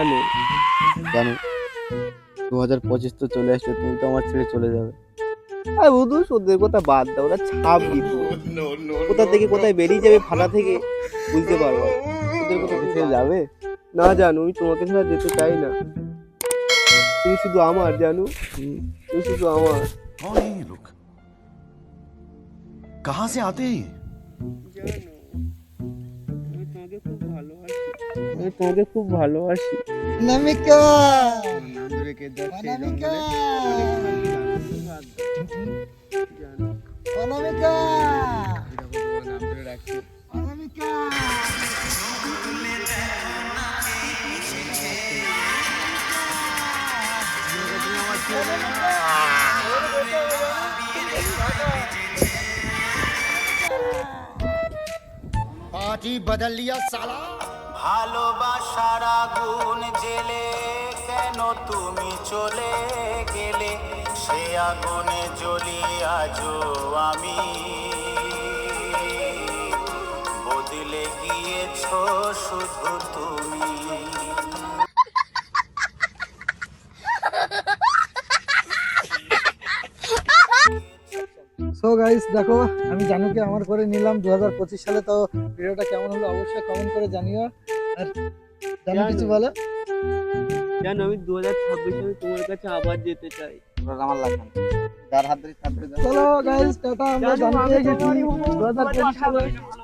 কেন? জানো 2025 তো চলে আসছে, তুমি তো আমার ছেড়ে চলে যাবে। আর বুধু ওদের কথা বাদ দাও, ওরা ছাপ দিত, কোথা থেকে কোথায় বেরিয়ে যাবে ফাটা থেকে বুঝতে পারবো না। ওদের কথা আমাকে তুমি ছেড়ে বাদ দাও। যাবে? না জানো, আমি তোমাকে ছাড়া যেতে চাই না। তুমি শুধু আমার জানো, তুমি শুধু আমার। कौन है ये लोग? कहां से आते हैं ये? জানো আমি তোমাকে খুব ভালোবাসি, আমি তোমাকে খুব ভালোবাসি। অনামিকা নাম ধরে কে যাচ্ছে এই অনামিকা জানো অনামিকা জঙ্গলে? নাম ধরে রাখছে। অনামিকা पार्टी बदल लिया साला। ভালোবাসার আগুন জেলে কেন তুমি চলে গেলে, সে আগুনে জ্বলি আজো আমি, বদলে গিয়েছো শুধু তুমি। সো গাইস দেখো, আমি জানুকে আমার করে নিলাম 2025 সালে। তো ভিডিওটা কেমন হলো অবশ্যই কমেন্ট করে জানিও। আর জানো কিছু বলো? জানো আমি 2026 আমি তোমার কাছে আবার যেতে চাই। আমার লাগবে না, যার হাত ধরে তার ধরে দাও। চলো গাইস টাটা, আমরা জানো, জানুকে আমি গেছি তোমারই হবো, 2025 সালে। তোমার